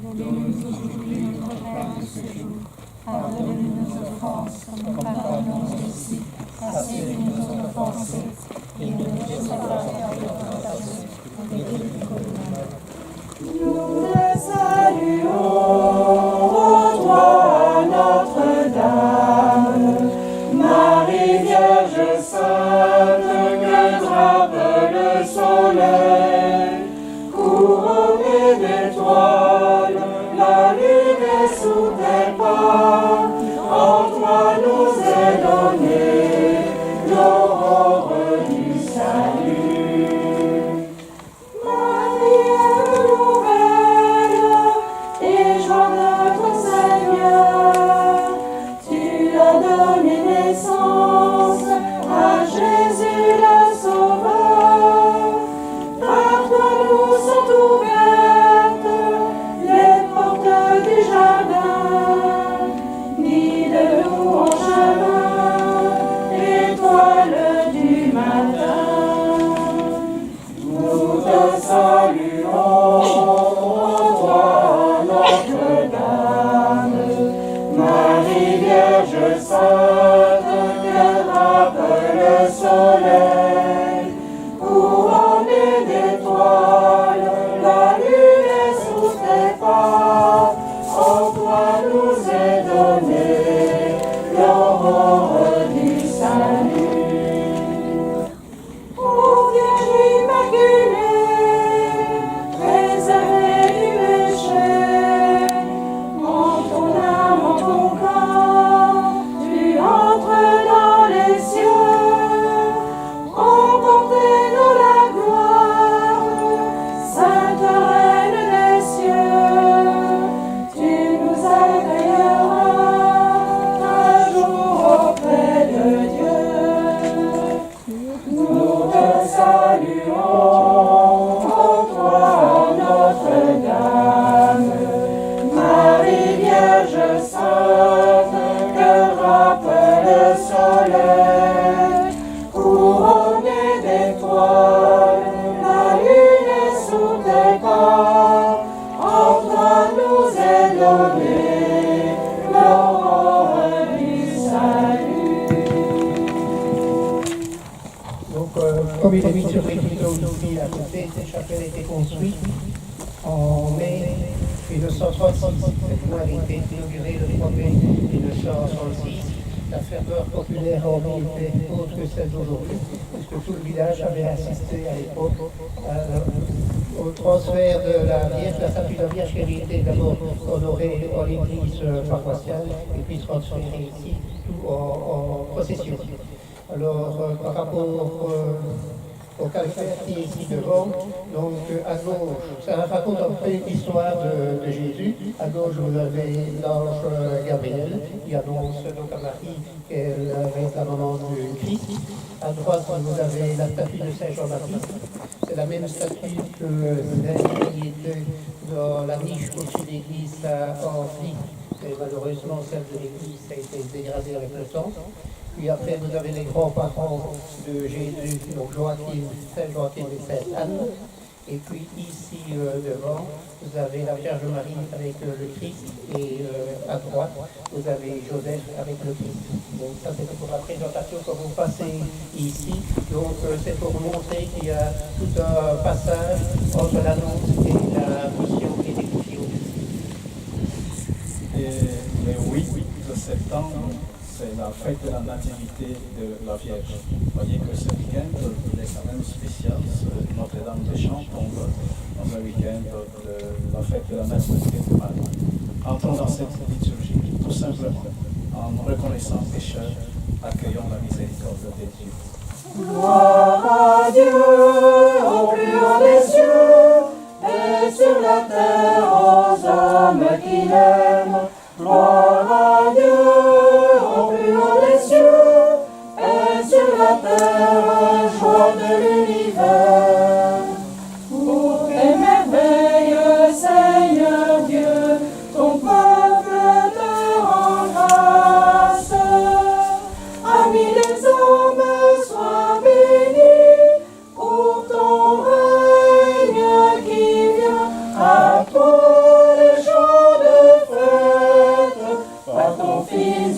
Donne-nous aujourd'hui notre pain de ce jour. Pardonne-nous nos offenses, comme nous pardonnons aussi à ceux qui nous ont offensés. Et ne nous laisse pas faire de tentation, mais délivre-nous du mal. Nous te saluons, ô toi, Notre-Dame, Marie Vierge Sainte, que drape le soleil, couronnée d'étoiles, la lune est sous tes pas, en toi nous est donnée l'aurore du salut. Comme il est mis sur aujourd'hui à côté, cette chapelle a été construite en mai 1936. Cette loi a été inaugurée le 3 mai 1966. La ferveur populaire en ville était autre que celle d'aujourd'hui, puisque tout le village avait assisté à l'époque au transfert de la Vierge, la statue de la Vierge qui avait été d'abord honorée en l'église paroissiale et puis transférée ici, tout en procession. Alors, par rapport au calvaire qui est ici devant, donc à gauche, ça raconte un peu l'histoire de Jésus. À gauche, vous avez l'ange Gabriel qui annonce donc à Marie qu'elle va être la maman du Christ. À droite, vous avez la statue de Saint Jean-Baptiste. C'est la même statue que celle qui était dans la niche au-dessus de l'église à Amphi. Et malheureusement, celle de l'église a été dégradée avec le temps. Puis après, vous avez les grands-parents de Jésus, donc Joachim, Saint Joachim et Sainte Anne. Et puis ici, devant, vous avez la Vierge Marie avec le Christ. Et à droite, vous avez Joseph avec le Christ. Donc ça, c'était pour la présentation que vous passez ici. Donc c'est pour montrer qu'il y a tout un passage entre l'annonce et la mission qui est édifiée au-dessus. Le 8 de septembre, c'est la fête de la nativité de la Vierge. Vous voyez que ce week-end, il est quand même spécial. Notre-Dame-des-Champs tombe dans un week-end de la fête de la nativité de Marie. Entrons dans cette liturgie, tout simplement, en reconnaissant pécheurs, accueillons la miséricorde de Dieu. Gloire à Dieu, au plus haut des cieux, et sur la terre aux hommes qui l'aiment. Gloire à Dieu, au plus haut des cieux, et sur la terre, joie de l'univers. Pour tes merveilles, Seigneur Dieu, ton peuple te rend grâce. Amis des hommes, sois bénis pour ton règne qui vient. À toi les jours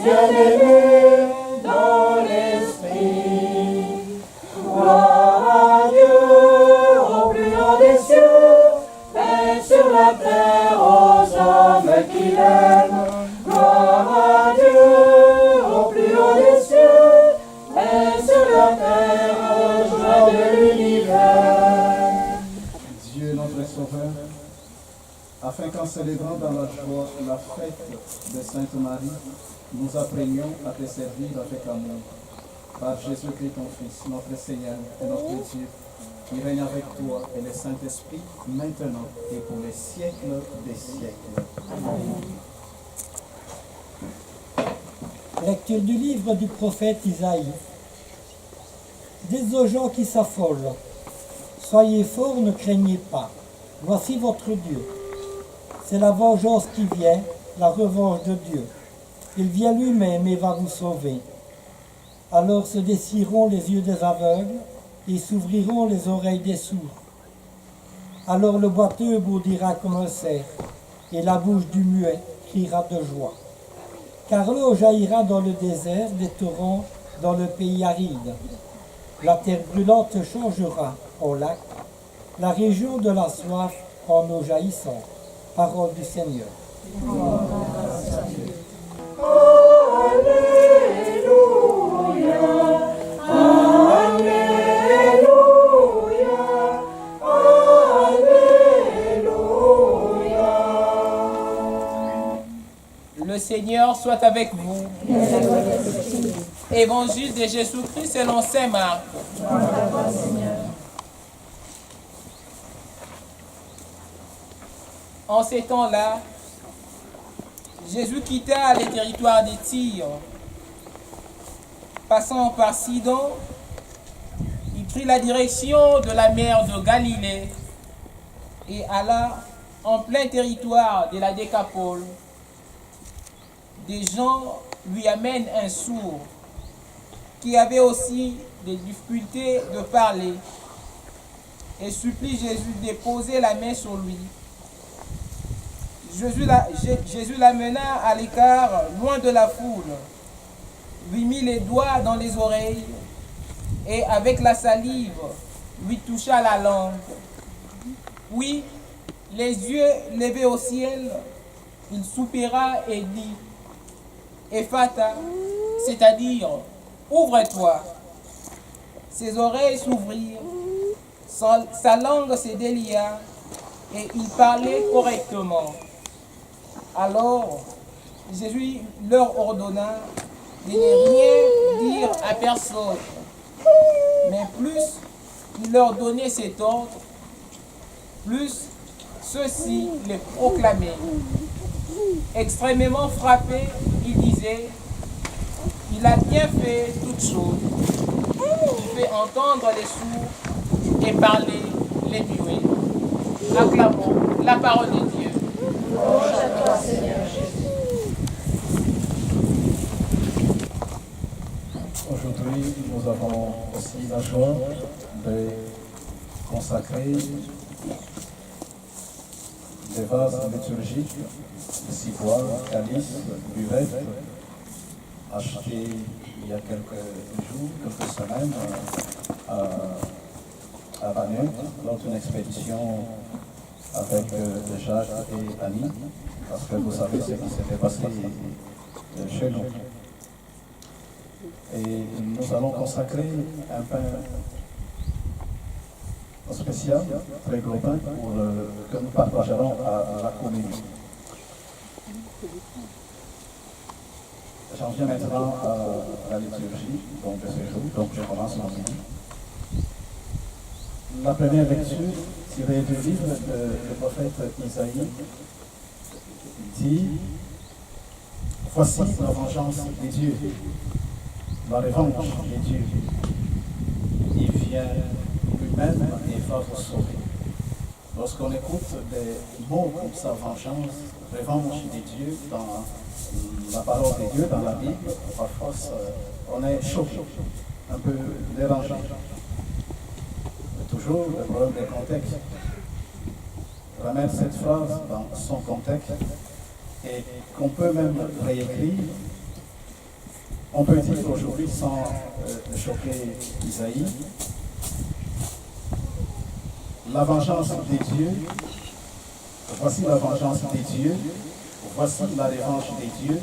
bien-aimés dans l'esprit. Gloire à Dieu au plus haut des cieux, et sur la terre aux hommes qui l'aiment. Gloire à Dieu au plus haut des cieux, et sur la terre aux joies de l'univers. Dieu notre Sauveur, afin qu'en célébrant dans la joie la fête de Sainte Marie, nous apprenions à te servir avec amour. Par Jésus-Christ, ton Fils, notre Seigneur et notre Dieu, qui règne avec toi et le Saint-Esprit, maintenant et pour les siècles des siècles. Amen. Lecture du livre du prophète Isaïe. Dites aux gens qui s'affolent, soyez forts, ne craignez pas. Voici votre Dieu. C'est la vengeance qui vient, la revanche de Dieu. Il vient lui-même et va vous sauver. Alors se dessireront les yeux des aveugles et s'ouvriront les oreilles des sourds. Alors le boiteux bourdira comme un cerf et la bouche du muet criera de joie. Car l'eau jaillira dans le désert, des torrents dans le pays aride. La terre brûlante changera en lac, la région de la soif en eau jaillissante. Parole du Seigneur. Le Seigneur soit avec vous. Évangile de Jésus-Christ selon saint Marc. En ces temps-là, Jésus quitta les territoires des Tyr. Passant par Sidon, il prit la direction de la mer de Galilée et alla en plein territoire de la Décapole. Des gens lui amènent un sourd qui avait aussi des difficultés de parler et supplie Jésus de poser la main sur lui. Jésus l'amena à l'écart, loin de la foule, lui mit les doigts dans les oreilles et avec la salive lui toucha la langue. Puis, les yeux levés au ciel, il soupira et dit « Ephata », c'est-à-dire « Ouvre-toi ». Ses oreilles s'ouvrirent, sa langue se délia et il parlait correctement. Alors, Jésus leur ordonna de ne rien dire à personne, mais plus il leur donnait cet ordre, plus ceux-ci les proclamaient. Extrêmement frappé, il disait « Il a bien fait toutes choses. Il fait entendre les sourds et parler les muets. » Acclamons la parole de Dieu. Louange à toi, Seigneur Jésus. Aujourd'hui, nous avons aussi la joie de consacrer des vases liturgiques, de ciboires, calices, buvettes, achetés il y a quelques jours, quelques semaines à Bagneux, lors d'une expédition avec Jacques et Annie, parce que vous savez ce qui s'était passé chez nous. Et nous allons consacrer un pain spécial, très global, que nous partagerons à la communion. J'en viens maintenant à la liturgie de ce jour, donc je commence mon midi. La première lecture tirée du livre du prophète Isaïe dit « Voici la vengeance des dieux, la revanche des dieux. Il vient lui-même et va vous sauver. » Lorsqu'on écoute des mots comme ça, vengeance, revanche des dieux, dans la parole de Dieu, dans la Bible, parfois on est choqué, un peu dérangé. Toujours le problème de contexte. Remettre cette phrase dans son contexte et qu'on peut même réécrire On peut dire aujourd'hui, sans choquer Isaïe, la vengeance des dieux, voici la vengeance des dieux, voici la revanche des dieux,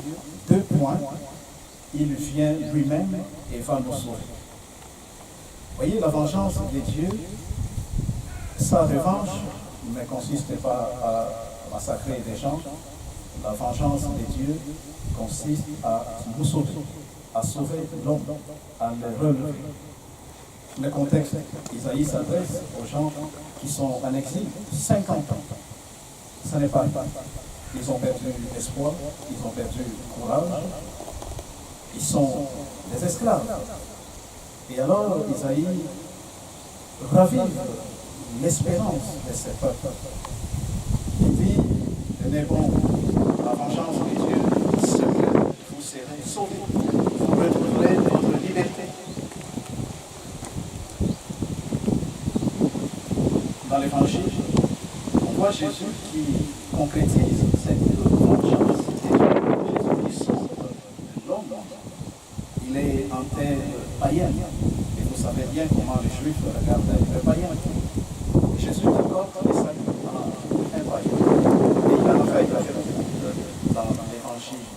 2 points, il vient lui-même et va nous sauver. Voyez, la vengeance des dieux, sa revanche ne consiste pas à massacrer des gens, la vengeance des dieux consiste à nous sauver, à sauver l'homme, à le relever. Le contexte, Isaïe s'adresse aux gens qui sont en exil 50 ans. Ce n'est pas. Ils ont perdu l'espoir, ils ont perdu le courage, ils sont des esclaves. Et alors, Isaïe ravive l'espérance de ces peuples. Il dit, tenez bon, la vengeance de Dieu, c'est que vous serez sauvés, vous retrouverez votre liberté. Dans l'Évangile, on voit Jésus qui concrétise cette vengeance de Dieu. Jésus qui sauve l'homme. Il est en terre païenne. Et vous savez bien comment les Juifs regardaient le païen. Jésus accorde les saluts à un païen. Et il en a fait dans l'Évangile.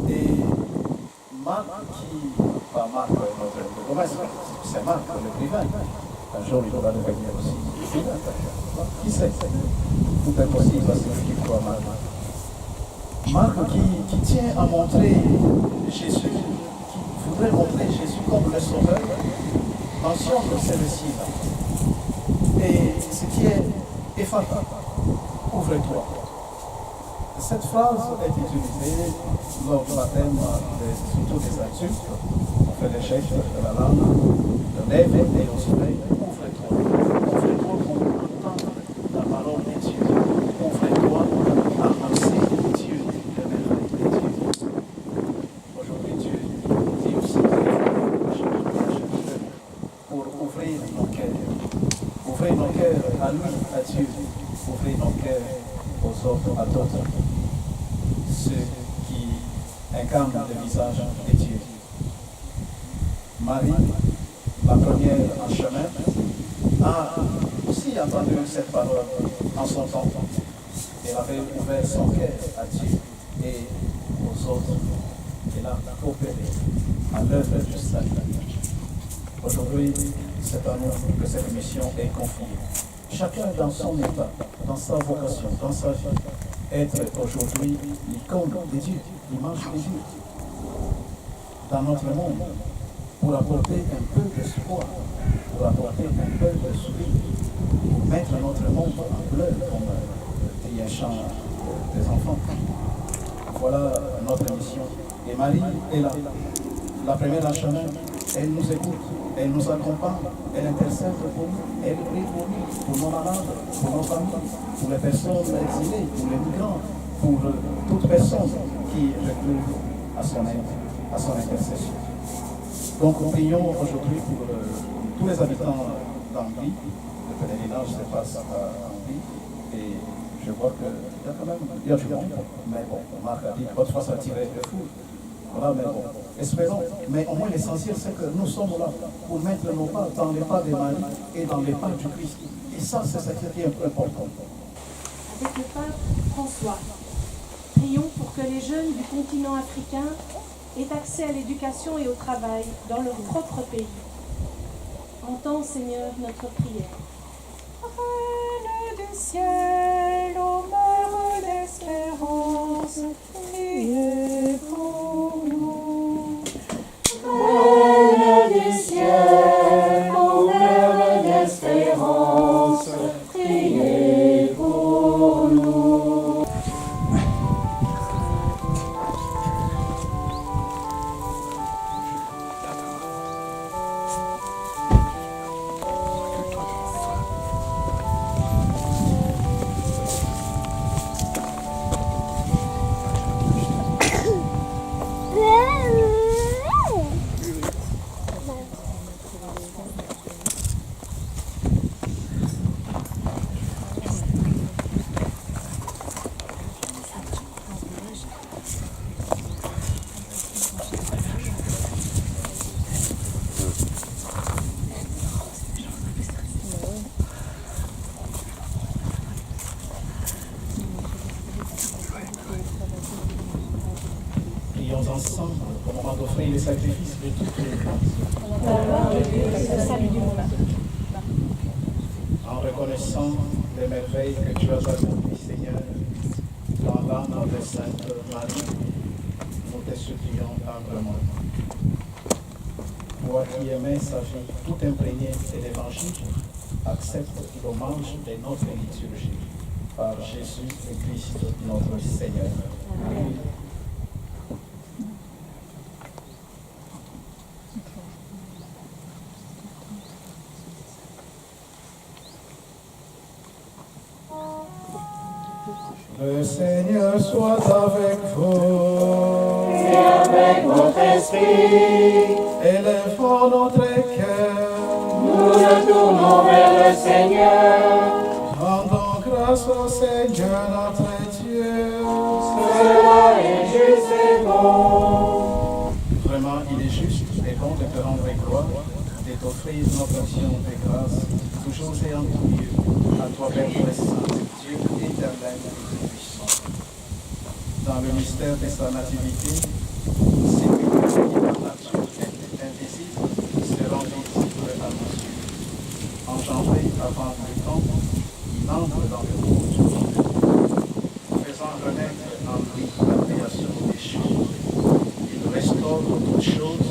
Et Marc, pas Marc, notre promesse, c'est Marc, l'écrivain. Un jour, il va devenir aussi écrivain. Qui sait? Tout est possible à celui qui croit Marc. Marc qui tient à montrer Jésus, qui voudrait montrer Jésus comme le Sauveur, mentionne celle-ci-là. Et ce qui est Ephatha, ouvre-toi. Cette phrase est utilisée lors du baptême, surtout des adultes. On fait les gestes de la langue, de lèvres et au soleil. Ouvre-toi. Ouvre-toi pour entendre la parole de Dieu. Ouvre-toi à annoncer Dieu, le merveille de Dieu. Aujourd'hui, Dieu dit aussi pour ouvrir nos cœurs. Ouvrir nos cœurs à lui, à Dieu. Ouvrir nos cœurs aux autres, à d'autres. Ceux qui incarnent le visage de Dieu. Marie, la première en chemin, a aussi entendu cette parole en son temps. Elle avait ouvert son cœur à Dieu et aux autres. Elle a coopéré à l'œuvre du salut. Aujourd'hui, c'est à nous que cette mission est confiée. Chacun dans son état, dans sa vocation, dans sa vie, être aujourd'hui l'icône de Dieu, l'image de Dieu dans notre monde, pour apporter un peu d'espoir, pour apporter un peu de sourire, pour mettre notre monde en pleurs, comme dit un chant des enfants. Voilà notre mission. Et Marie est là, la première en chemin, elle nous écoute, elle nous accompagne, elle intercède pour nous, elle prie pour nous, pour nos malades, pour nos familles, pour les personnes exilées, pour les migrants, pour toute personne qui recule à son aide, à son intercession. Donc nous prions aujourd'hui pour tous les habitants d'Angly. Le pèlerinage se passe à Angly et je vois qu'il y a du monde, mais bon, Marc a dit qu'autrefois ça tirait le fou. Voilà, mais bon, espérons. Mais au moins l'essentiel, c'est que nous sommes là pour mettre nos pas dans les pas de Marie et dans les pas du Christ. Et ça, c'est ce qui est important. Avec le pape François, prions pour que les jeunes du continent africain aient accès à l'éducation et au travail dans leur propre pays. Entends, Seigneur, notre prière. Reine du ciel, ô mère d'espérance, priez pour nous. Reine du ciel, ô mère d'espérance, priez pour nous. prions ensemble au moment d'offrir les sacrifices de toutes les grâces. La gloire de Dieu et le salut du monde. En reconnaissant les merveilles que tu as accomplies, Seigneur, dans l'âme de Sainte Marie, nous te supplions humblement. Toi qui aimais sa vie tout imprégnée de l'Évangile, accepte l'hommage de notre liturgie par Jésus le Christ, notre Seigneur. Amen. Le Seigneur soit avec vous. Et avec votre esprit. Élèvons notre cœur. Nous nous tournons vers le Seigneur. Rendons grâce au Seigneur notre Dieu. Cela est juste et bon. Vraiment, il est juste et bon de te rendre gloire, de t'offrir notre action de grâce, toujours et en tout lieu, à toi, Père très saint, Dieu éternel et tout-puissant. Dans le mystère de sa nativité, c'est lui qui par nature invisible se rend visible à nos yeux. Engendré avant le temps, il entre dans le monde, faisant renaître en lui la création des choses. Il restaure toutes choses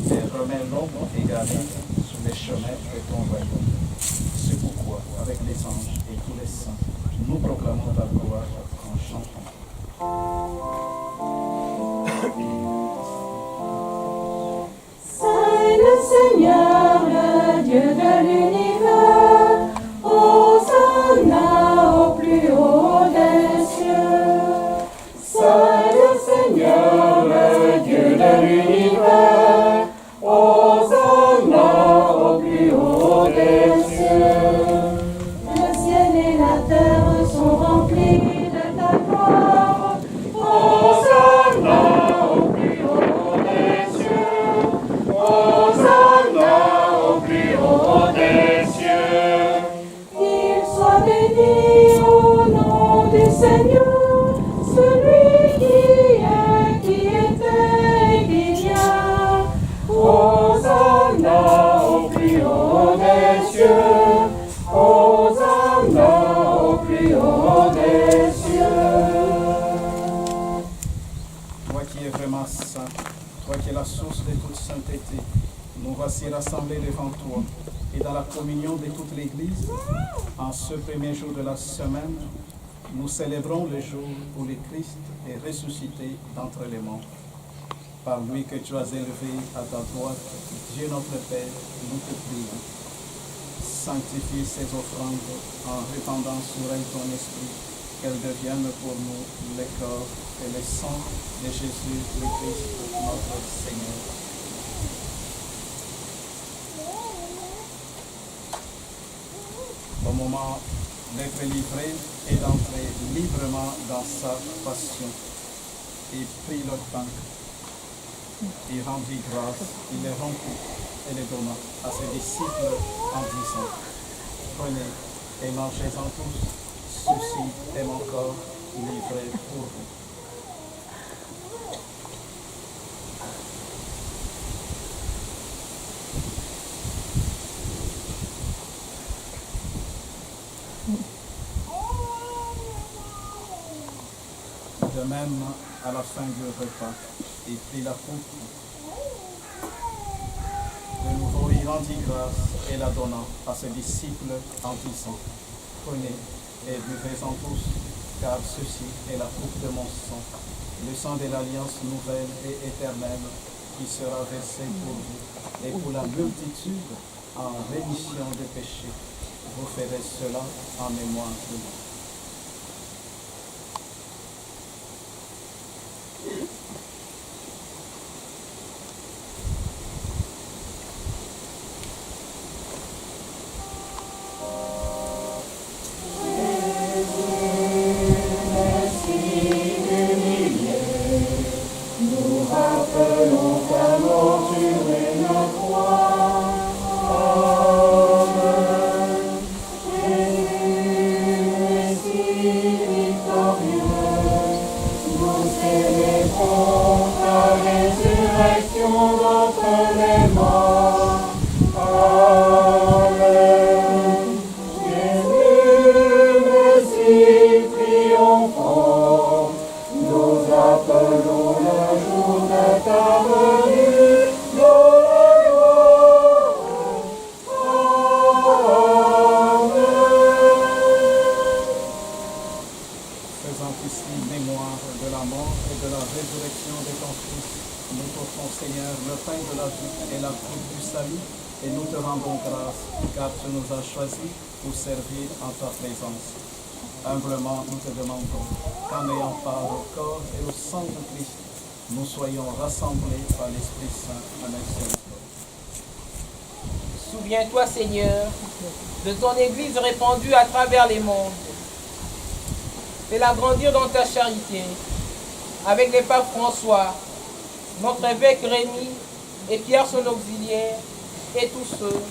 et remet l'homme égaré sur les chemins de ton royaume. C'est pourquoi, avec les anges et tous les saints, nous proclamons ta gloire en chantant. Saint le Seigneur, le Dieu de l'univers, Hosanna au plus haut des cieux. Saint le Seigneur, le Dieu de l'univers, Hosanna au plus haut des cieux. Le ciel et la terre sont remplis de ta gloire. Hosanna au plus haut des cieux. Hosanna au plus haut des cieux. Qu'il soit béni au nom du Seigneur, celui qui était et qui vient. Hosanna au plus haut des cieux. Hosanna au plus haut des cieux. Toi qui es vraiment saint, toi qui es la source de toute sainteté, nous voici rassemblés devant toi et dans la communion de toute l'Église. En ce premier jour de la semaine, nous célébrons le jour où le Christ est ressuscité d'entre les morts. Par lui que tu as élevé à ta droite, Dieu notre Père, nous te prions. Sanctifie ces offrandes en répandant sur elles ton esprit, qu'elles deviennent pour nous le corps et le sang de Jésus le Christ, notre Seigneur. Au moment d'être livré et d'entrer librement dans sa passion, il prit le pain, il rendit grâce, il le rompit et le donna à ses disciples en disant: Prenez et mangez-en tous, ceci est mon corps livré pour vous. De même, à la fin du repas, il prit la coupe. De nouveau, il rendit grâce et la donna à ses disciples en disant: Prenez et buvez-en tous, car ceci est la coupe de mon sang, le sang de l'alliance nouvelle et éternelle qui sera versé pour vous et pour la multitude en rémission des péchés. Vous ferez cela en mémoire de moi. Jésus ainsi mémoire de la mort et de la résurrection de ton Fils, nous t'offrons, Seigneur, le pain de la vie et la coupe du salut, et nous te rendons grâce, car tu nous as choisis pour servir en ta présence. Humblement, nous te demandons qu'en ayant part au corps et au sang de Christ, nous soyons rassemblés par l'Esprit Saint en un seul corps. Souviens-toi, Seigneur, de ton Église répandue à travers les mondes. Fais-la grandir dans ta charité, avec les papes François, notre évêque Rémy et Pierre son auxiliaire, et tous ceux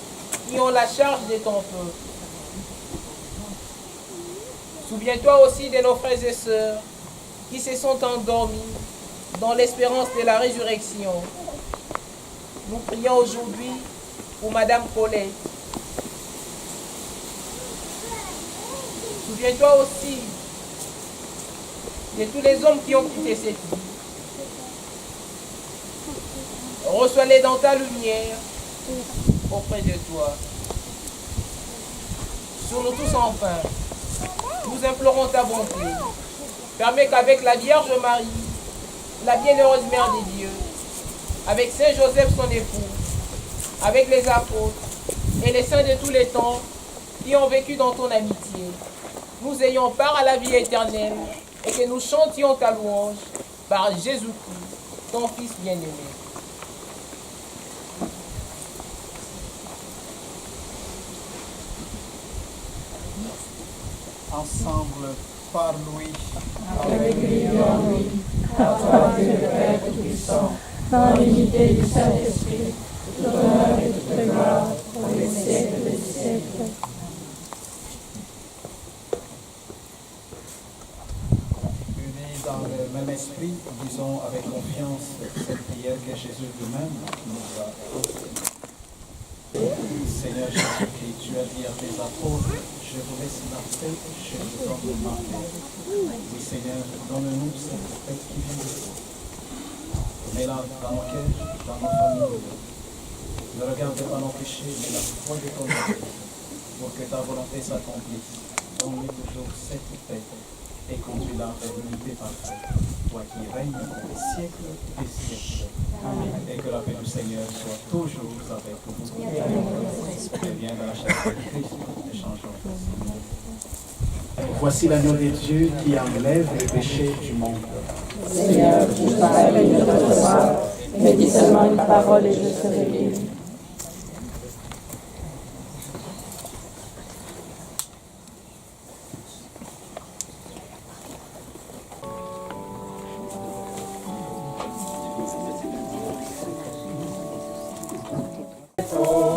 qui ont la charge de ton peuple. Souviens-toi aussi de nos frères et sœurs qui se sont endormis dans l'espérance de la résurrection. Nous prions aujourd'hui pour Madame Colette. Souviens-toi aussi de tous les hommes qui ont quitté cette vie. Reçois-les dans ta lumière auprès de toi. Sur nous tous enfin, nous implorons ta bonté. Permets qu'avec la Vierge Marie, la bienheureuse Mère des dieux, avec Saint Joseph son époux, avec les apôtres et les saints de tous les temps qui ont vécu dans ton amitié, nous ayons part à la vie éternelle et que nous chantions ta louange par Jésus-Christ, ton Fils bien-aimé. Ensemble, par Louis, avec lui et en lui, à toi Dieu le Père Tout-Puissant, dans l'unité du Saint-Esprit, tout honneur et toute gloire pour les siècles des siècles. unis dans le même esprit, disons avec confiance cette prière que Jésus lui-même nous a enseignée. Seigneur Jésus-Christ, tu as dit à tes apôtres, je vous laisse la paix, je vous donne ma paix. Oui, Seigneur, donne-nous cette paix qui vient de toi. Mets-la dans nos cœurs, dans nos familles. Ne regarde pas nos péchés, mais la foi de ton Esprit, pour que ta volonté s'accomplisse. Donne-nous toujours cette paix et conduis-la vers l'unité parfaite, toi qui règnes pour les siècles des siècles. Amen. Et que la paix du Seigneur soit toujours avec vous. Et bien dans la charité de Christ, échangeons. Voici l'agneau de Dieu qui enlève les péchés du monde. Seigneur, je parle de notre recevoir, mais dis seulement une parole et je serai guéri. Oh